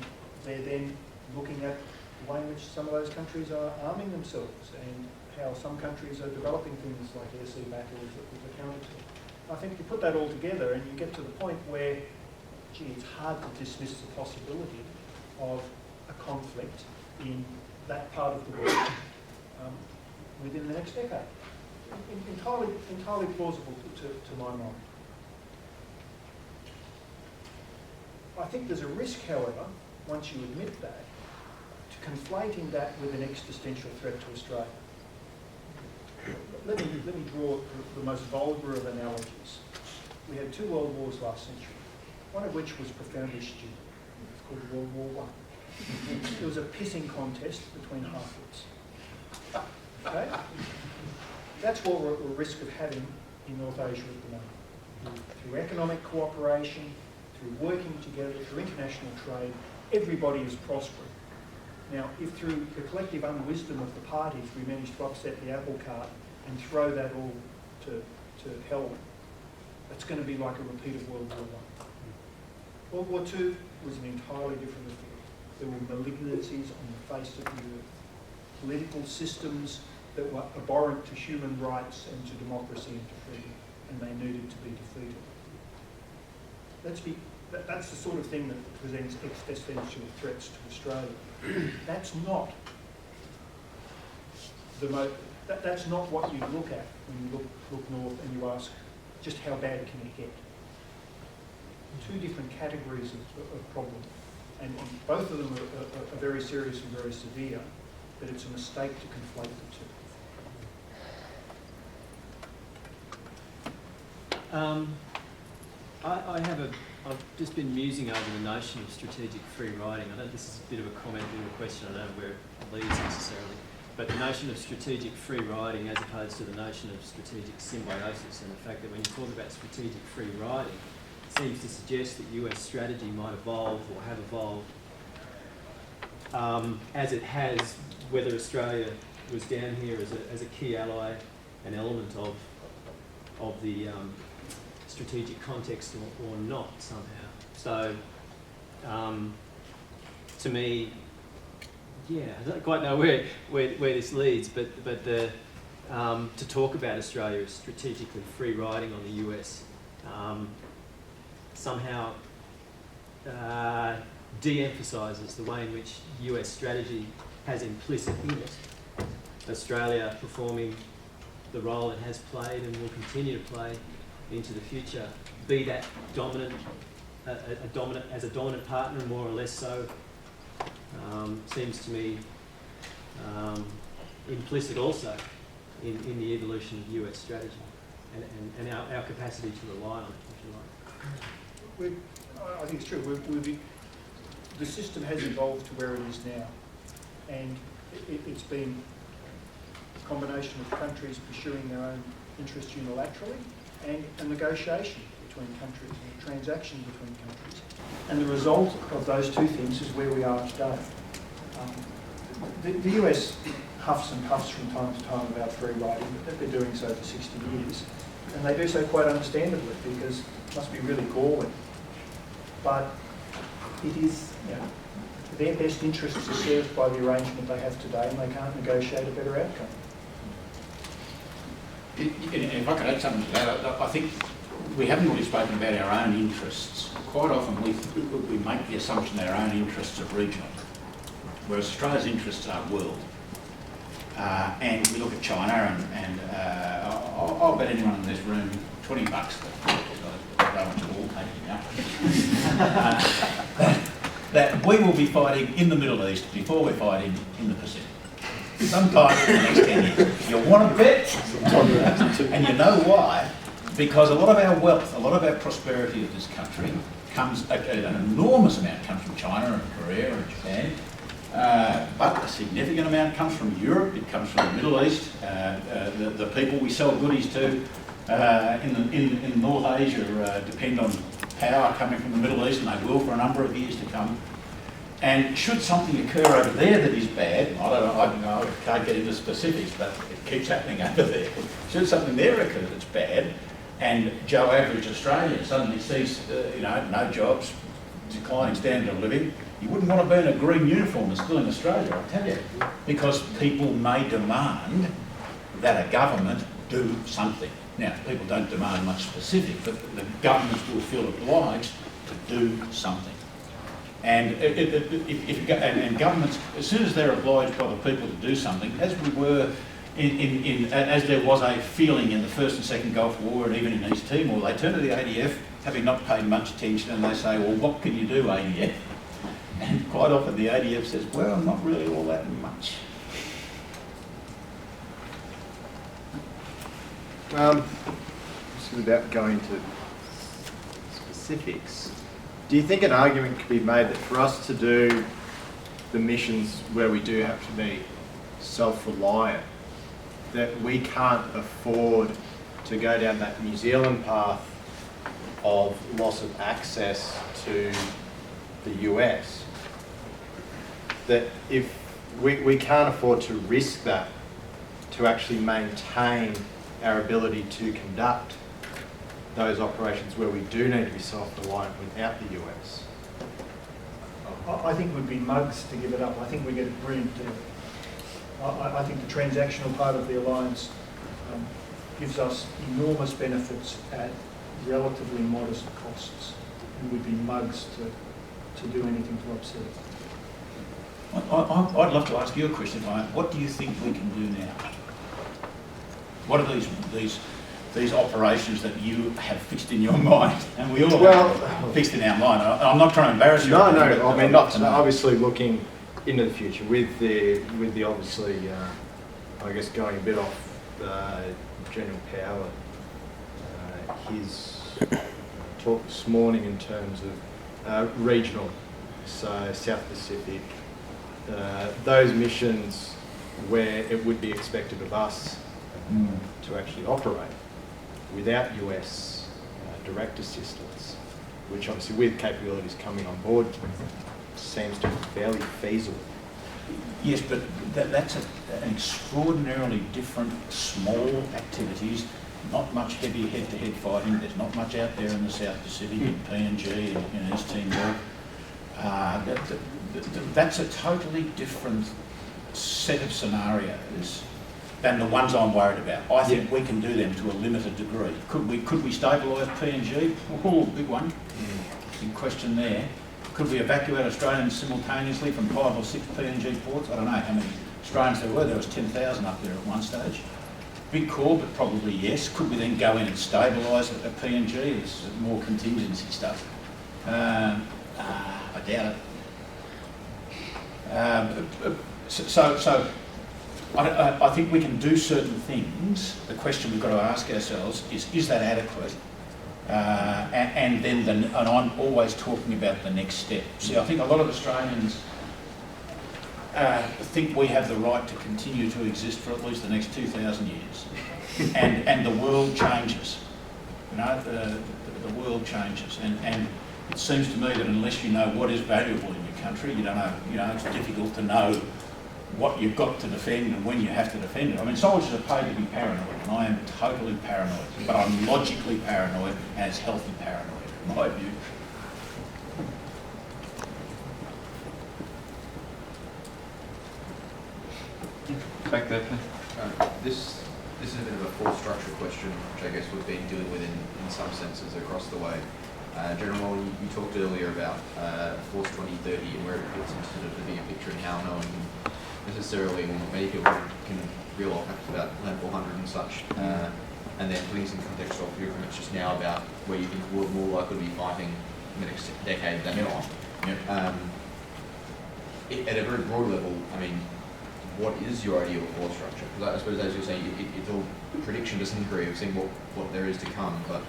they're then looking at the way in which some of those countries are arming themselves and how some countries are developing things like air sea battles that we've accounted to. I think if you put that all together and you get to the point where, it's hard to dismiss the possibility of a conflict in that part of the world within the next decade. Entirely plausible to my mind. I think there's a risk, however, once you admit that, to conflating that with an existential threat to Australia. Let me draw the most vulgar of analogies. We had 2 world wars last century, one of which was profoundly stupid. It's called World War I. It was a pissing contest between half-wits. Okay? That's what we're at risk of having in North Asia at the moment. Through economic cooperation, through working together, through international trade, everybody is prospering. Now, if through the collective unwisdom of the parties we manage to upset the apple cart and throw that all to hell, it's going to be like a repeat of World War I. World War II was an entirely different affair. There were malignancies on the face of the earth, political systems that were abhorrent to human rights and to democracy and to freedom, and they needed to be defeated. That's the sort of thing that presents existential threats to Australia. That's not that's not what you look at when you look north and you ask, just how bad can it get? 2 different categories of problem, and both of them are very serious and very severe, but it's a mistake to conflate the 2. I've just been musing over the notion of strategic free riding. I know this is a bit of a comment, a bit of a question, I don't know where it leads necessarily, but the notion of strategic free riding as opposed to the notion of strategic symbiosis, and the fact that when you talk about strategic free riding, it seems to suggest that US strategy might evolve or have evolved as it has, whether Australia was down here as a key ally, an element of the strategic context or not somehow. So, to me, I don't quite know where this leads, but to talk about Australia as strategically free riding on the US somehow de-emphasises the way in which US strategy has implicit in it Australia performing the role it has played and will continue to play into the future, be that dominant, as a dominant partner, more or less so, seems to me implicit also in the evolution of US strategy and our capacity to rely on it, if you like. I think it's true. The system has evolved to where it is now, and it's been a combination of countries pursuing their own interests unilaterally and a negotiation between countries, and a transaction between countries. And the result of those two things is where we are today. The US huffs and puffs from time to time about free riding, but they've been doing so for 60 years. And they do so quite understandably, because it must be really galling. But it is, their best interests are served by the arrangement they have today, and they can't negotiate a better outcome. If I could add something to that, I think we haven't really spoken about our own interests. Quite often we make the assumption that our own interests are regional, whereas Australia's interests are world. And we look at China, and I'll bet anyone in this room $20 that I went to all taking out. That we will be fighting in the Middle East before we're fighting in the Pacific. Sometime in the next 10 years. You want to bet? And you know why? Because a lot of our wealth, a lot of our prosperity of this country comes, an enormous amount comes from China and Korea and Japan, but a significant amount comes from Europe, it comes from the Middle East, the people we sell goodies to in North Asia depend on power coming from the Middle East, and they will for a number of years to come. And should something occur over there that is bad, I can't get into specifics, but it keeps happening over there. Should something there occur that's bad, and Joe average Australia suddenly sees, no jobs, declining standard of living, you wouldn't want to be in a green uniform and still in Australia, I tell you, because people may demand that a government do something. Now, people don't demand much specific, but the governments will feel obliged to do something. And and governments, as soon as they're obliged by the people to do something, as we were as there was a feeling in the First and Second Gulf War and even in East Timor, they turn to the ADF, having not paid much attention, and they say, well, what can you do, ADF? And quite often the ADF says, well, not really all that much. Just without going into specifics, do you think an argument could be made that for us to do the missions where we do have to be self-reliant, that we can't afford to go down that New Zealand path of loss of access to the US? That if we can't afford to risk that to actually maintain our ability to conduct those operations where we do need to be self-reliant without the US? I think we'd be mugs to give it up. I think we get a brilliant deal. I think the transactional part of the alliance gives us enormous benefits at relatively modest costs, and we'd be mugs to do anything to upset it. I'd love to ask you a question, Ryan. What do you think we can do now? What are these operations that you have fixed in your mind, and we all have fixed in our mind? I'm not trying to embarrass you. No, I mean, not obviously looking into the future with the obviously, I guess going a bit off General Power, his talk this morning in terms of regional, so South Pacific, those missions where it would be expected of us to actually operate without US direct assistance, which obviously with capabilities coming on board seems to be fairly feasible. Yes, but that's an extraordinarily different, small activities, not much heavy head-to-head fighting. There's not much out there in the South Pacific, in PNG, in East Timor. That's a totally different set of scenarios than the ones I'm worried about. I think we can do them to a limited degree. Could we stabilise PNG? Oh, big one. Big question there. Could we evacuate Australians simultaneously from 5 or 6 PNG ports? I don't know how many Australians there were. There was 10,000 up there at one stage. Big call, but probably yes. Could we then go in and stabilise a PNG? There's more contingency stuff. I doubt it. So I think we can do certain things. The question we've got to ask ourselves is that adequate? And I'm always talking about the next step. See, I think a lot of Australians think we have the right to continue to exist for at least the next 2,000 years. And the world changes. You know, the world changes. And it seems to me that unless you know what is valuable in your country, you don't know, it's difficult to know what you've got to defend and when you have to defend it. I mean, soldiers are paid to be paranoid, and I am totally paranoid, but I'm logically paranoid, and it's healthy paranoid, in my view. Back there, please. This is a bit of a force structure question, which I guess we've been dealing with in some senses across the way. General, you talked earlier about Force 2030 and where it fits into sort of the bigger picture and how no one can necessarily, well, many people can reel off facts about Land 400 and such, and then putting some context off your comments just now about where you think we're more likely to be fighting in the next decade than not. At a very broad level, I mean, what is your ideal force structure? Because I suppose, as you're saying, it's all prediction to some degree of seeing what there is to come, but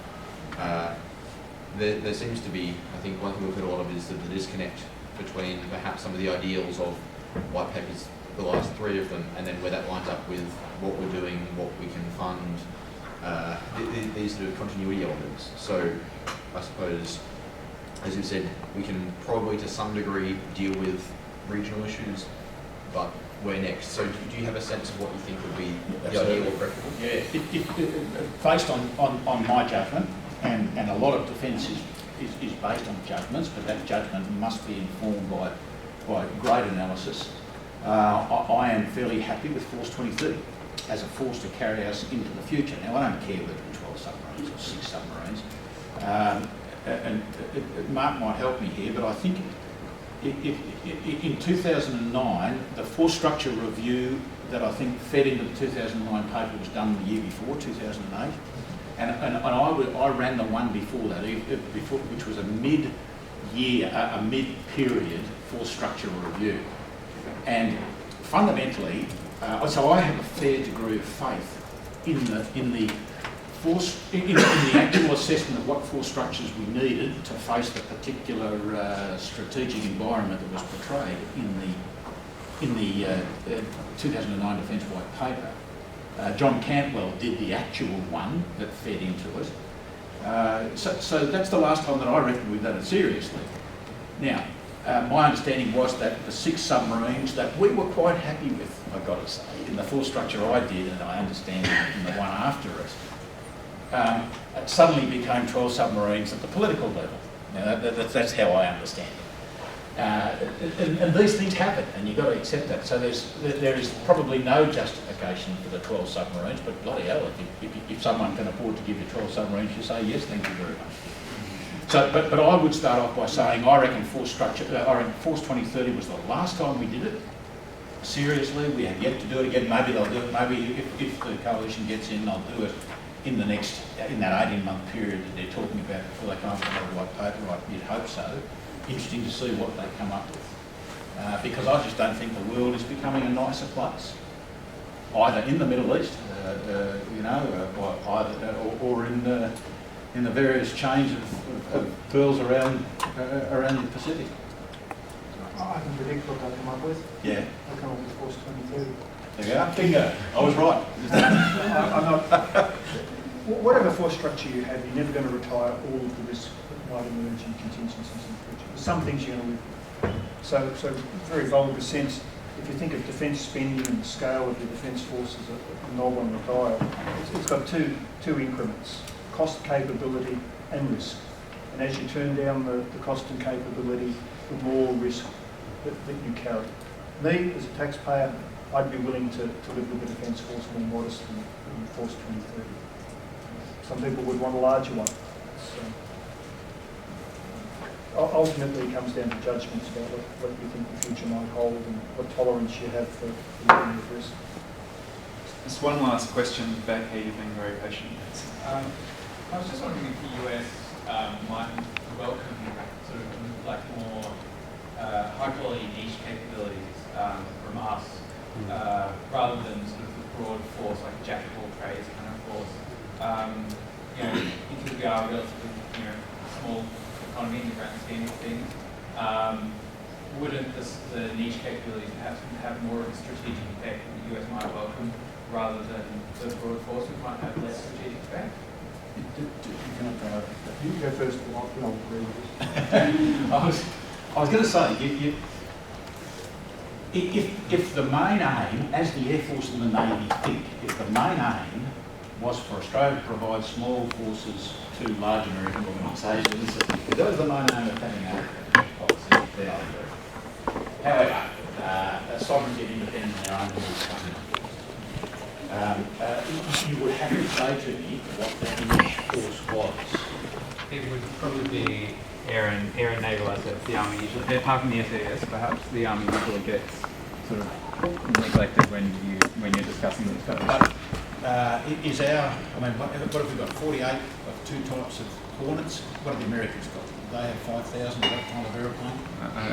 there seems to be, I think one thing we've heard a lot of is the disconnect between perhaps some of the ideals of white papers, the last 3 of them, and then where that lines up with what we're doing, what we can fund, these sort of continuity elements. So I suppose, as you said, we can probably to some degree deal with regional issues, but where next? So do you have a sense of what you think would be the ideal or preferable? Yeah, based on my judgment, and a lot of defence is based on judgments, but that judgment must be informed by great analysis. I am fairly happy with Force 2030 as a force to carry us into the future. Now, I don't care whether it's 12 submarines or 6 submarines. And Mark might help me here, but I think in 2009, the force structure review that I think fed into the 2009 paper was done the year before, 2008. And I ran the one before that, which was a mid-year, a mid-period force structure review. And fundamentally, so I have a fair degree of faith in the actual assessment of what force structures we needed to face the particular strategic environment that was portrayed in the 2009 Defence White Paper. John Cantwell did the actual one that fed into it. So that's the last time that I reckon we've done it seriously. Now, my understanding was that the 6 submarines that we were quite happy with, I've got to say, in the force structure I did, and I understand in the one after it, suddenly became 12 submarines at the political level. Now, that's how I understand it. And these things happen, and you've got to accept that. So there is probably no justification for the 12 submarines, but bloody hell, if someone can afford to give you 12 submarines, you say yes, thank you very much. So, but I would start off by saying I reckon Force 2030 was the last time we did it. Seriously, we have yet to do it again. Maybe they'll do it. Maybe if the coalition gets in, they'll do it in that 18-month period that they're talking about before they come up with another white paper. You'd hope so. Interesting to see what they come up with, because I just don't think the world is becoming a nicer place, either in the Middle East, or in the various chains of pearls around the Pacific. I can predict what they'll come up with. Yeah. They'll come up with Force 2030. There you are. Bingo. I was right. I'm not. Whatever force structure you have, you're never going to retire all of the risks that might emerge in contingencies in the future. There's some things you're going to live with. So very vulgar sense, if you think of defence spending and the scale of the defence forces an old one retired, it's got two increments: cost, capability, and risk. And as you turn down the cost and capability, the more risk that you carry. Me, as a taxpayer, I'd be willing to live with the Defence Force more modest than Force 2030. Some people would want a larger one. So, ultimately, it comes down to judgments about what you think the future might hold and what tolerance you have for dealing with risk. Just one last question back here. You've been very patient. I was just wondering if the US might welcome sort of like more high quality niche capabilities from us rather than sort of the broad force, like jack of all trades kind of force. You know, because we are a relatively small economy in the grand scheme of things, wouldn't the niche capabilities perhaps have more of a strategic effect that the US might welcome rather than the broad force, which might have less strategic effect? You go first, and I'll agree with this. I was going to say, if the main aim, as the Air Force and the Navy think, if the main aim was for Australia to provide small forces to large American organisations, if that was the main aim of having a policy, then I agree. However, sovereignty and independence in our own you would have to say to me what that niche force was. It would probably be air and naval assets. The Army usually, apart from the SAS, perhaps the Army usually gets sort of neglected when you're discussing these kind of issues. Is our, I mean, what have we got? 48 of two types of Hornets. What have the Americans got? They have 5,000 of that kind of aeroplane.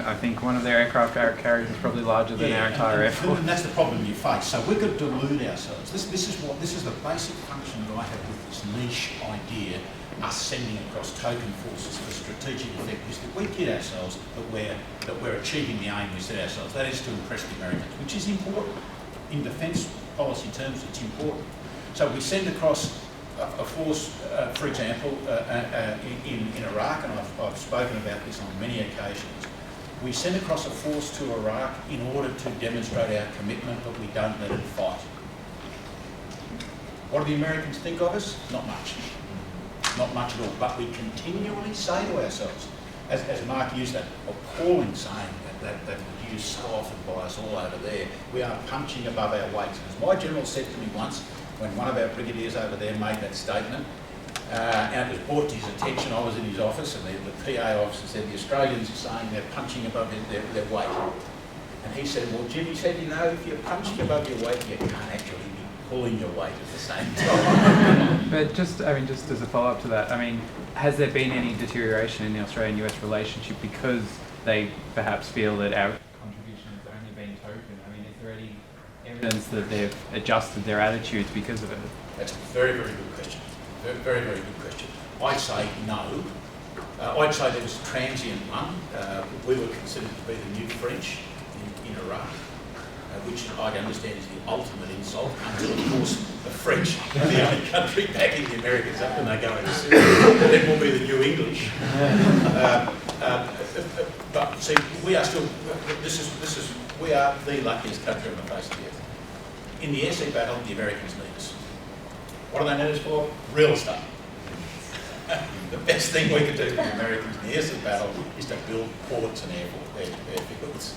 I think one of their aircraft carriers is probably larger than our entire Air Force. And that's the problem you face. So we've got to delude ourselves. This is the basic function that I have with this niche idea, us sending across token forces for strategic effect, is that we kid ourselves that we're achieving the aim we set ourselves. That is to impress the Americans, which is important. In defence policy terms, it's important. So we send across a force, for example, in Iraq, and I've spoken about this on many occasions. We send across a force to Iraq in order to demonstrate our commitment, but we don't let it fight. What do the Americans think of us? Not much. Not much at all. But we continually say to ourselves, as Mark used that appalling saying that was used so often by us all over there, we are punching above our weight. As my general said to me once, when one of our brigadiers over there made that statement, and it was brought to his attention, I was in his office, and the PA officer said, the Australians are saying they're punching above their weight. And he said, well, Jim, he said, if you're punching above your weight, you can't actually be pulling your weight at the same time. But just as a follow-up to that, has there been any deterioration in the Australian-US relationship because they perhaps feel that our contribution has only been token? Is there any evidence that they've adjusted their attitudes because of it? That's a very, very good question. Very, very good question. I'd say no. I'd say there was a transient one. We were considered to be the new French in Iraq, which I'd understand is the ultimate insult, until, of course, the French are the only country backing the Americans up when they go into Syria. Then we'll be the new English. But see, we are still. We are the luckiest country on the face of the earth. In the air sea battle, the Americans need us. What do they need us for? Real estate. The best thing we could do for the Americans in the air sea battle is to build ports and airfields.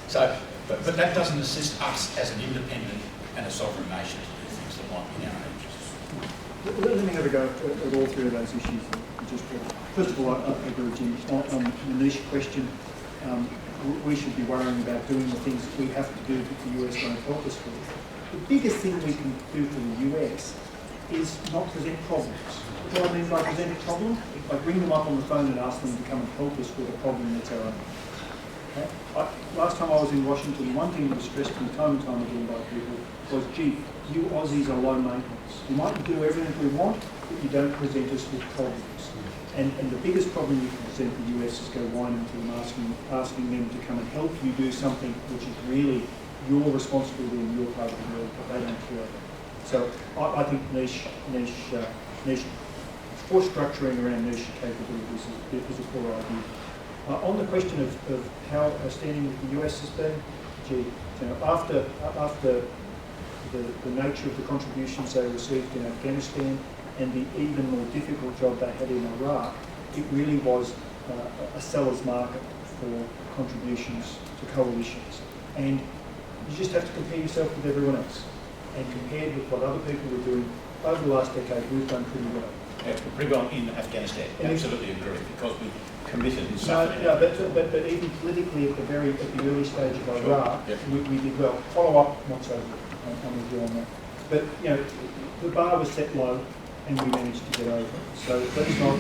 So, but that doesn't assist us as an independent and a sovereign nation to do things that might be in our interests. Let me have a go at all three of those issues. First of all, I agree with Jim. On the niche question, we should be worrying about doing the things that we have to do that the US won't help us with. The biggest thing we can do for the US is not present problems. What do I mean by present a problem? I bring them up on the phone and ask them to come and help us with a problem that's our own. Okay? Last time I was in Washington, one thing that was stressed from time to time again by people was, gee, you Aussies are low maintenance. You might do everything we want, but you don't present us with problems. And the biggest problem you can present the US is go whining to them, asking them to come and help you do something which is really your responsibility in your part of the world, but they don't care about. So I think niche force structuring around niche capabilities is a poor idea. On the question of how our standing with the US has been, after the nature of the contributions they received in Afghanistan and the even more difficult job they had in Iraq, it really was a seller's market for contributions to coalitions. And You just have to compare yourself with everyone else. And compared with what other people were doing over the last decade, we've done pretty well. Yeah, pretty well in Afghanistan. And Absolutely agree, because we committed in No, something. no, but even politically at the early stage of Sure, Iraq, yep. we did well. Follow up, not so good. I'm with you on that. But you know, the bar was set low, and we managed to get over it. So let's not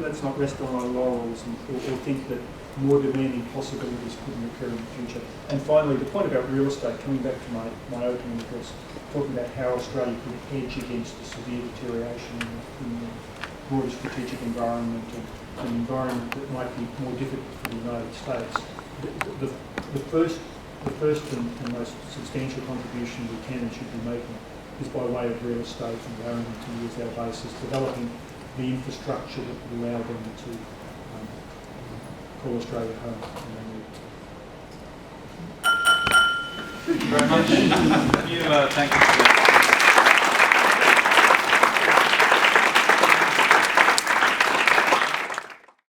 let's not rest on our laurels or think that more demanding possibilities couldn't occur in the future. And finally, the point about real estate, coming back to my opening address, talking about how Australia could hedge against the severe deterioration in the broader strategic environment and an environment that might be more difficult for the United States. The first and most substantial contribution we can and should be making is by way of real estate and allowing them to use our bases, developing the infrastructure that will allow them to call Australia home. Thank you very much. Thank you for that.